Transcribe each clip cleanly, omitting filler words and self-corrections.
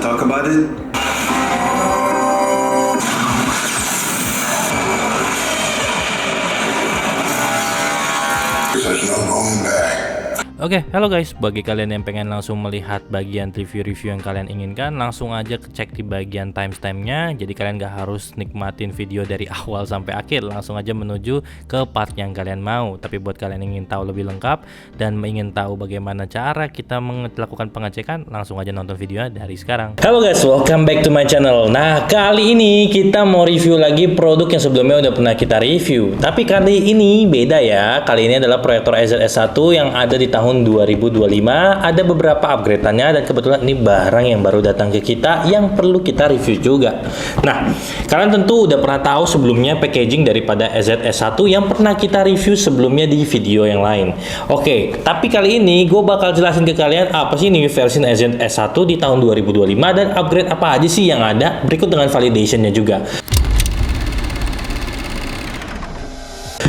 talk about it? There's no going back. Oke, halo guys, bagi kalian yang pengen langsung melihat bagian review-review yang kalian inginkan, langsung aja cek di bagian timestamp-nya. Jadi kalian gak harus nikmatin video dari awal sampai akhir, langsung aja menuju ke part yang kalian mau. Tapi buat kalian yang ingin tahu lebih lengkap dan ingin tahu bagaimana cara kita melakukan pengecekan, langsung aja nonton videonya dari sekarang. Halo guys, welcome back to my channel. Nah, kali ini kita mau review lagi produk yang sebelumnya udah pernah kita review. Tapi kali ini beda ya. Kali ini adalah proyektor EZS1 yang ada di tahun 2025. Ada beberapa upgrade-annya dan kebetulan ini barang yang baru datang ke kita yang perlu kita review juga. Nah, kalian tentu udah pernah tahu sebelumnya packaging daripada EZS1 yang pernah kita review sebelumnya di video yang lain. Oke, tapi kali ini gue bakal jelasin ke kalian apa sih ini versi EZS1 di tahun 2025 dan upgrade apa aja sih yang ada, berikut dengan validation-nya juga.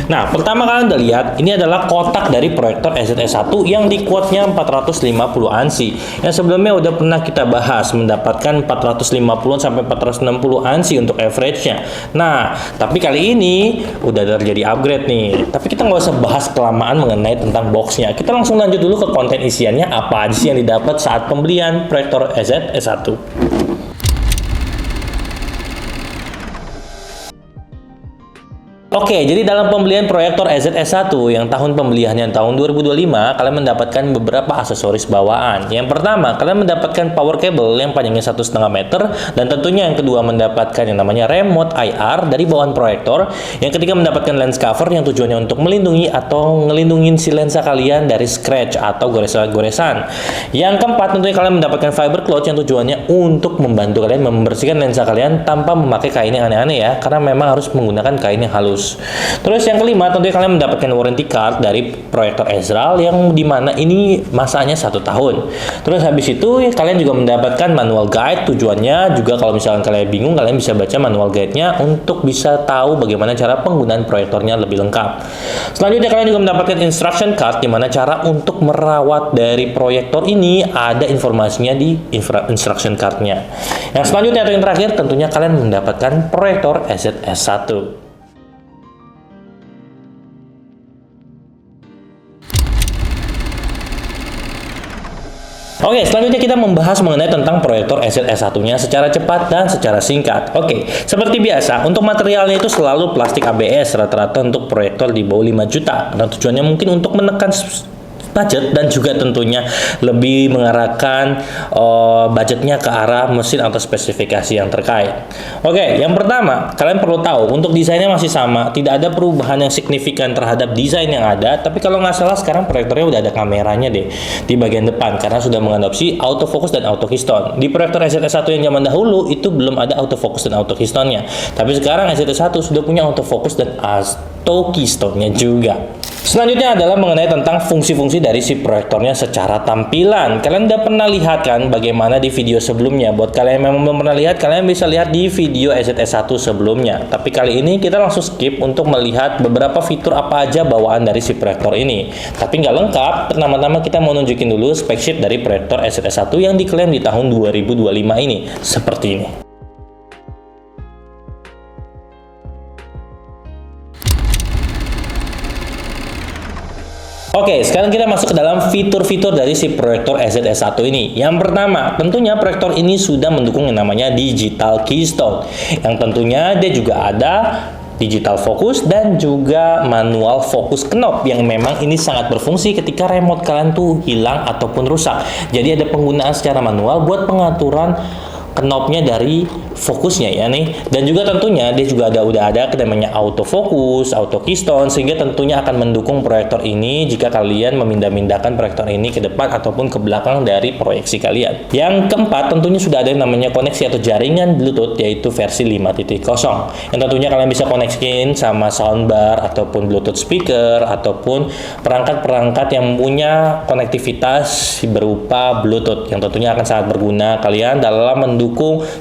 Nah, pertama kalian udah lihat, ini adalah kotak dari proyektor EZS1 yang di quote-nya 450 ANSI. Yang sebelumnya udah pernah kita bahas, mendapatkan 450 sampai 460 ANSI untuk average-nya. Nah, tapi kali ini udah terjadi upgrade nih. Tapi kita nggak usah bahas kelamaan mengenai tentang box-nya. Kita langsung lanjut dulu ke konten isiannya, apa aja sih yang didapat saat pembelian proyektor EZS1. Oke, jadi dalam pembelian proyektor EZS1 yang tahun pembeliannya tahun 2025, kalian mendapatkan beberapa aksesoris bawaan. Yang pertama, kalian mendapatkan power cable yang panjangnya 1,5 meter, dan tentunya yang kedua mendapatkan yang namanya remote IR dari bawaan proyektor. Yang ketiga mendapatkan lens cover yang tujuannya untuk melindungi atau ngelindungin si lensa kalian dari scratch atau goresan-goresan. Yang keempat, tentunya kalian mendapatkan fiber cloth yang tujuannya untuk membantu kalian membersihkan lensa kalian tanpa memakai kain yang aneh-aneh ya, karena memang harus menggunakan kain yang halus. Terus yang kelima, tentunya kalian mendapatkan warranty card dari proyektor Ezreal yang dimana ini masanya 1 tahun. Terus habis itu kalian juga mendapatkan manual guide, tujuannya juga kalau misalkan kalian bingung, kalian bisa baca manual guide-nya untuk bisa tahu bagaimana cara penggunaan proyektornya lebih lengkap. Selanjutnya kalian juga mendapatkan instruction card, dimana cara untuk merawat dari proyektor ini ada informasinya di instruction card-nya. Yang selanjutnya atau yang terakhir, tentunya kalian mendapatkan proyektor EZS1. Oke, selanjutnya kita membahas mengenai tentang proyektor EZS1-nya secara cepat dan secara singkat. Oke, seperti biasa, untuk materialnya itu selalu plastik ABS rata-rata untuk proyektor di bawah 5 juta. Karena tujuannya mungkin untuk menekan budget dan juga tentunya lebih mengarahkan budgetnya ke arah mesin atau spesifikasi yang terkait. Oke, yang pertama, kalian perlu tahu untuk desainnya masih sama, tidak ada perubahan yang signifikan terhadap desain yang ada. Tapi kalau nggak salah sekarang proyektornya udah ada kameranya deh di bagian depan karena sudah mengadopsi autofocus dan auto keystone. Di proyektor EZS1 yang zaman dahulu itu belum ada autofocus dan auto keystone-nya. Tapi sekarang EZS1 sudah punya autofocus dan auto keystone-nya juga. Selanjutnya adalah mengenai tentang fungsi-fungsi dari si proyektornya secara tampilan. Kalian udah pernah lihat kan bagaimana di video sebelumnya. Buat kalian yang memang belum pernah lihat, kalian bisa lihat di video EZS1 sebelumnya. Tapi kali ini kita langsung skip untuk melihat beberapa fitur apa aja bawaan dari si proyektor ini. Tapi nggak lengkap, pertama-tama kita mau nunjukin dulu spek sheet dari proyektor EZS1 yang diklaim di tahun 2025 ini. Seperti ini. Oke, sekarang kita masuk ke dalam fitur-fitur dari si proyektor EZS1 ini. Yang pertama, tentunya proyektor ini sudah mendukung yang namanya digital keystone. Yang tentunya dia juga ada digital fokus dan juga manual fokus knob yang memang ini sangat berfungsi ketika remote kalian tuh hilang ataupun rusak. Jadi ada penggunaan secara manual buat pengaturan knobnya dari fokusnya ya nih, dan juga tentunya dia juga udah ada namanya autofocus, auto keystone, sehingga tentunya akan mendukung proyektor ini jika kalian memindah-mindahkan proyektor ini ke depan ataupun ke belakang dari proyeksi kalian. Yang keempat, tentunya sudah ada yang namanya koneksi atau jaringan Bluetooth yaitu versi 5.0 yang tentunya kalian bisa koneksiin sama soundbar ataupun Bluetooth speaker ataupun perangkat-perangkat yang punya konektivitas berupa Bluetooth yang tentunya akan sangat berguna kalian dalam mendukung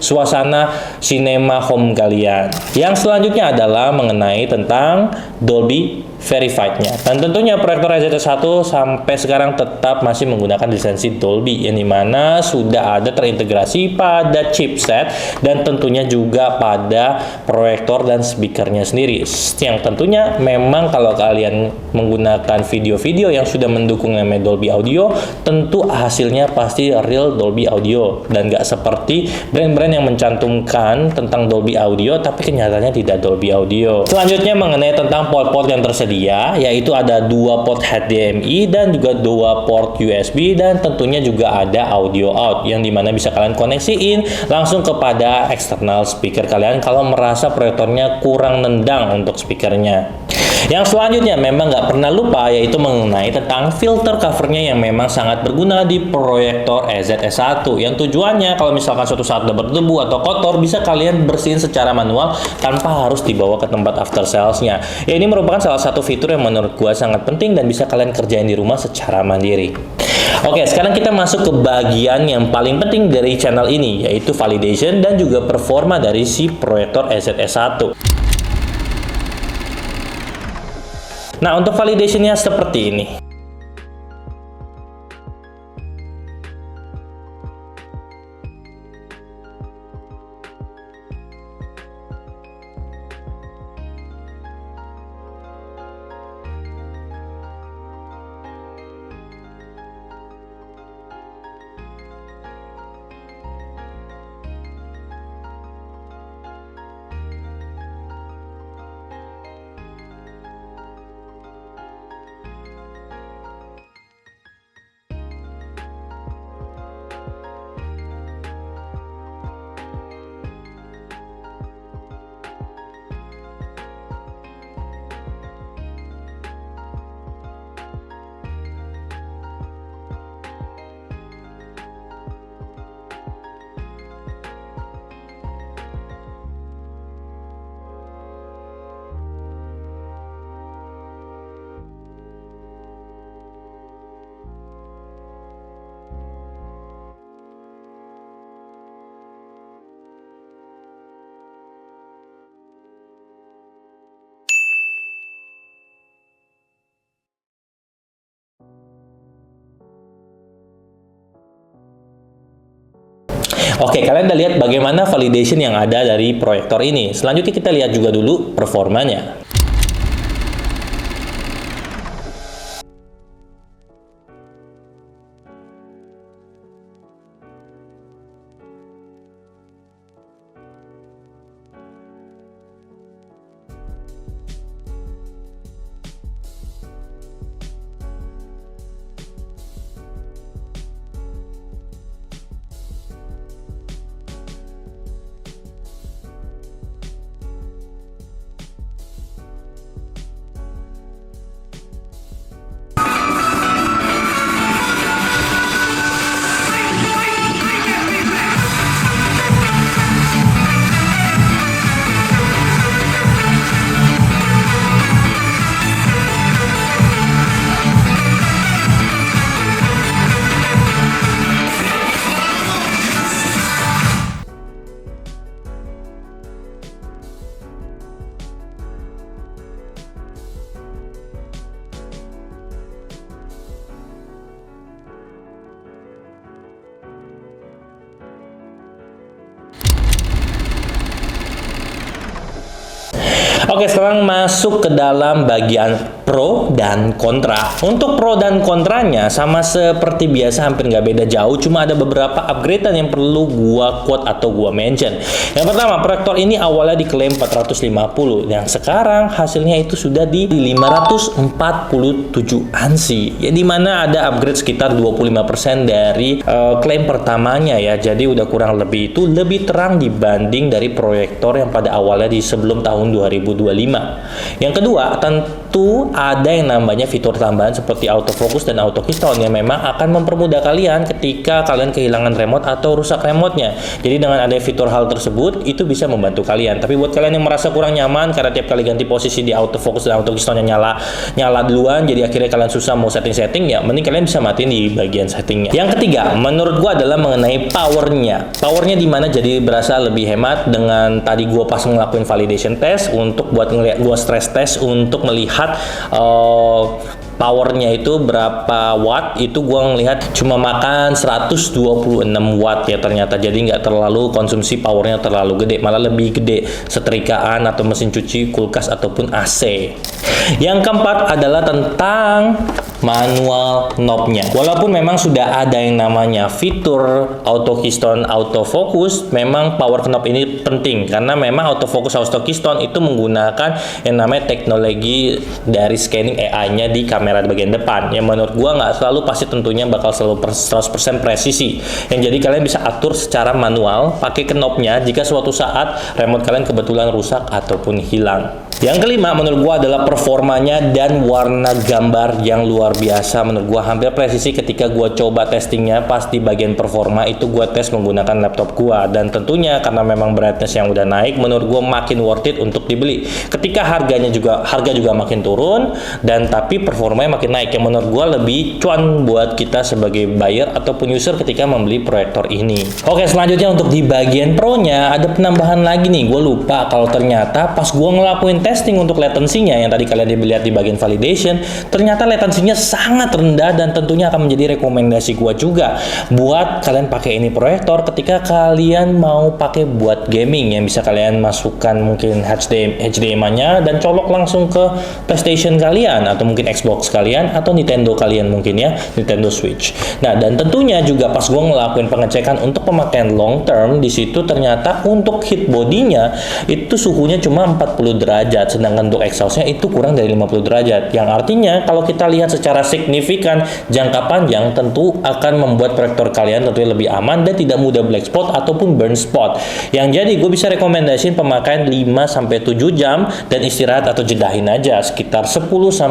suasana cinema home kalian. Yang selanjutnya adalah mengenai tentang Dolby verified-nya. Dan tentunya proyektor EZS1 sampai sekarang tetap masih menggunakan lisensi Dolby, yang dimana sudah ada terintegrasi pada chipset dan tentunya juga pada proyektor dan speakernya sendiri. Yang tentunya memang kalau kalian menggunakan video-video yang sudah mendukung namanya Dolby Audio, tentu hasilnya pasti real Dolby Audio, dan nggak seperti brand-brand yang mencantumkan tentang Dolby Audio tapi kenyataannya tidak Dolby Audio. Selanjutnya mengenai tentang port-port yang tersedia, yaitu ada 2 port HDMI dan juga 2 port USB, dan tentunya juga ada audio out yang dimana bisa kalian koneksiin langsung kepada eksternal speaker kalian kalau merasa proyektornya kurang nendang untuk speakernya. Yang selanjutnya memang nggak pernah lupa, yaitu mengenai tentang filter covernya yang memang sangat berguna di proyektor EZS1, yang tujuannya kalau misalkan suatu saat udah berdebu atau kotor bisa kalian bersihin secara manual tanpa harus dibawa ke tempat after salesnya. Ya, ini merupakan salah satu fitur yang menurut gua sangat penting dan bisa kalian kerjain di rumah secara mandiri. Oke, sekarang kita masuk ke bagian yang paling penting dari channel ini, yaitu validation dan juga performa dari si proyektor EZS1. Nah, untuk validationnya seperti ini. Oke, kalian udah lihat bagaimana validation yang ada dari proyektor ini. Selanjutnya kita lihat juga dulu performanya. Oke, sekarang masuk ke dalam bagian pro dan kontra. Untuk pro dan kontranya sama seperti biasa, hampir nggak beda jauh, cuma ada beberapa upgradean yang perlu gua quote atau gua mention. Yang pertama, proyektor ini awalnya diklaim 450, yang sekarang hasilnya itu sudah di 547 ANSI, ya dimana ada upgrade sekitar 25% dari klaim pertamanya ya. Jadi udah kurang lebih itu lebih terang dibanding dari proyektor yang pada awalnya di sebelum tahun 2025. Yang kedua, tentu ada yang namanya fitur tambahan seperti autofocus dan auto keystone yang memang akan mempermudah kalian ketika kalian kehilangan remote atau rusak remote-nya. Jadi dengan ada fitur hal tersebut itu bisa membantu kalian. Tapi buat kalian yang merasa kurang nyaman karena tiap kali ganti posisi di autofocus dan auto keystone-nya nyala duluan, jadi akhirnya kalian susah mau setting-setting, ya mending kalian bisa matiin di bagian settingnya. Yang ketiga, menurut gua adalah mengenai powernya. Powernya dimana jadi berasa lebih hemat dengan tadi gua pas ngelakuin validation test untuk buat ngeliat gua stress test untuk melihat powernya itu berapa watt. Itu gua ngelihat cuma makan 126 watt ya ternyata, jadi nggak terlalu konsumsi powernya terlalu gede, malah lebih gede setrikaan atau mesin cuci, kulkas ataupun AC. Yang keempat adalah tentang manual knob-nya. Walaupun memang sudah ada yang namanya fitur auto keystone, auto focus, memang power knob ini penting karena memang auto focus, auto keystone itu menggunakan yang namanya teknologi dari scanning AI-nya di kamera di bagian depan. Yang menurut gua nggak selalu pasti tentunya bakal selalu 100% presisi. Yang jadi kalian bisa atur secara manual pakai knobnya jika suatu saat remote kalian kebetulan rusak ataupun hilang. Yang kelima menurut gua adalah performanya dan warna gambar yang luar biasa. Menurut gua hampir presisi ketika gua coba testingnya. Pas di bagian performa itu gua tes menggunakan laptop gua, dan tentunya karena memang brightness yang udah naik, menurut gua makin worth it untuk dibeli. Ketika harga juga makin turun dan tapi performanya makin naik, yang menurut gua lebih cuan buat kita sebagai buyer ataupun user ketika membeli proyektor ini. Oke, selanjutnya untuk di bagian pro-nya ada penambahan lagi nih. Gua lupa kalau ternyata pas gua ngelakuin testing untuk latensinya yang tadi kalian lihat di bagian validation, ternyata latensinya sangat rendah, dan tentunya akan menjadi rekomendasi gua juga buat kalian pakai ini proyektor ketika kalian mau pakai buat gaming, yang bisa kalian masukkan mungkin HDMI-nya dan colok langsung ke PlayStation kalian atau mungkin Xbox kalian atau Nintendo kalian mungkin ya, Nintendo Switch. Nah, dan tentunya juga pas gua ngelakuin pengecekan untuk pemakaian long term, di situ ternyata untuk heat bodinya itu suhunya cuma 40 derajat. Sedangkan untuk exhaustnya itu kurang dari 50 derajat, yang artinya kalau kita lihat secara signifikan jangka panjang tentu akan membuat proyektor kalian tentunya lebih aman dan tidak mudah black spot ataupun burn spot. Yang jadi gue bisa rekomendasiin pemakaian 5-7 jam dan istirahat atau jedahin aja sekitar 10-20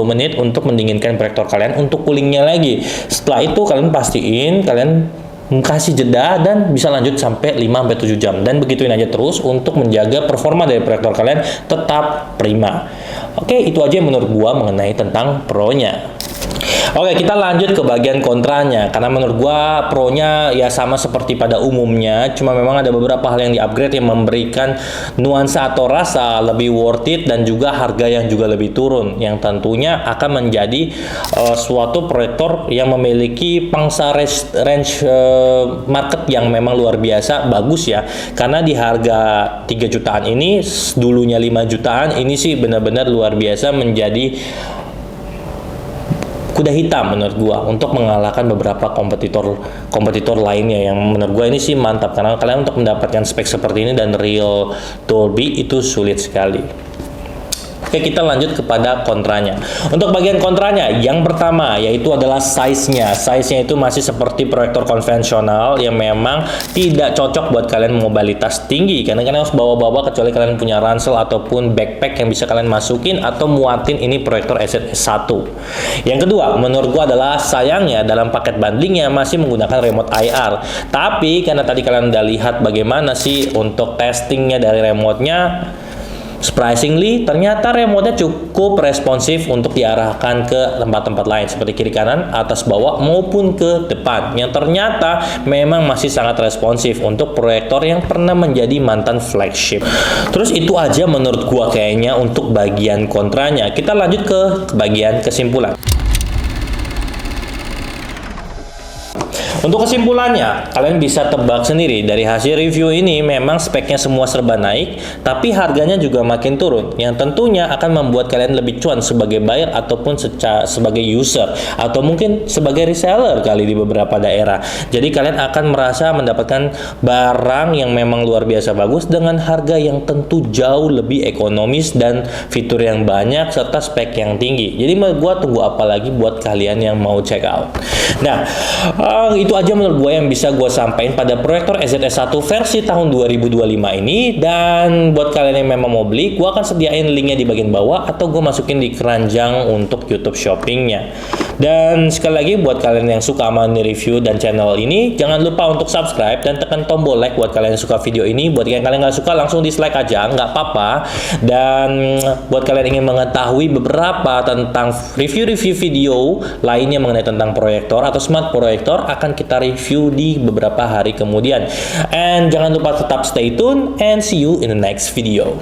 menit untuk mendinginkan proyektor kalian untuk coolingnya lagi. Setelah itu kalian pastiin kalian kasih jeda dan bisa lanjut sampai 5-7 jam, dan begituin aja terus untuk menjaga performa dari proyektor kalian tetap prima. Oke, itu aja menurut gua mengenai tentang pro-nya. Oke, kita lanjut ke bagian kontranya, karena menurut gua pro-nya ya sama seperti pada umumnya, cuma memang ada beberapa hal yang di-upgrade yang memberikan nuansa atau rasa lebih worth it dan juga harga yang juga lebih turun, yang tentunya akan menjadi suatu proyektor yang memiliki pangsa range market yang memang luar biasa bagus ya, karena di harga 3 jutaan ini, dulunya 5 jutaan, ini sih benar-benar luar biasa menjadi kuda hitam menurut gua untuk mengalahkan beberapa kompetitor lainnya, yang menurut gua ini sih mantap karena kalian untuk mendapatkan spek seperti ini dan real Dolby itu sulit sekali. Oke, kita lanjut kepada kontranya. Untuk bagian kontranya, yang pertama yaitu adalah size-nya. Size-nya itu masih seperti proyektor konvensional yang memang tidak cocok buat kalian mobilitas tinggi, karena kalian harus bawa-bawa kecuali kalian punya ransel ataupun backpack yang bisa kalian masukin atau muatin ini proyektor SZ1. Yang kedua, menurut gua adalah sayangnya dalam paket bundlingnya masih menggunakan remote IR. Tapi karena tadi kalian udah lihat bagaimana sih untuk testingnya dari remote-nya, surprisingly, ternyata remote-nya cukup responsif untuk diarahkan ke tempat-tempat lain seperti kiri kanan, atas bawah maupun ke depan, yang ternyata memang masih sangat responsif untuk proyektor yang pernah menjadi mantan flagship. Terus itu aja menurut gua kayaknya untuk bagian kontranya. Kita lanjut ke bagian kesimpulan. Untuk kesimpulannya, kalian bisa tebak sendiri dari hasil review ini, memang speknya semua serba naik, tapi harganya juga makin turun, yang tentunya akan membuat kalian lebih cuan sebagai buyer ataupun sebagai user, atau mungkin sebagai reseller kali di beberapa daerah. Jadi kalian akan merasa mendapatkan barang yang memang luar biasa bagus dengan harga yang tentu jauh lebih ekonomis dan fitur yang banyak serta spek yang tinggi. Jadi gua tunggu apa lagi buat kalian yang mau check out. Nah, itu aja menurut gue yang bisa gue sampaikan pada proyektor SZ1 versi tahun 2025 ini. Dan buat kalian yang memang mau beli, gue akan sediain linknya di bagian bawah atau gue masukin di keranjang untuk YouTube shoppingnya. Dan sekali lagi buat kalian yang suka sama review dan channel ini, jangan lupa untuk subscribe dan tekan tombol like buat kalian yang suka video ini. Buat yang kalian nggak suka, langsung dislike aja, nggak apa-apa. Dan buat kalian ingin mengetahui beberapa tentang review-review video lainnya mengenai tentang proyektor atau smart proyektor, akan kita review di beberapa hari kemudian. And jangan lupa tetap stay tune and see you in the next video.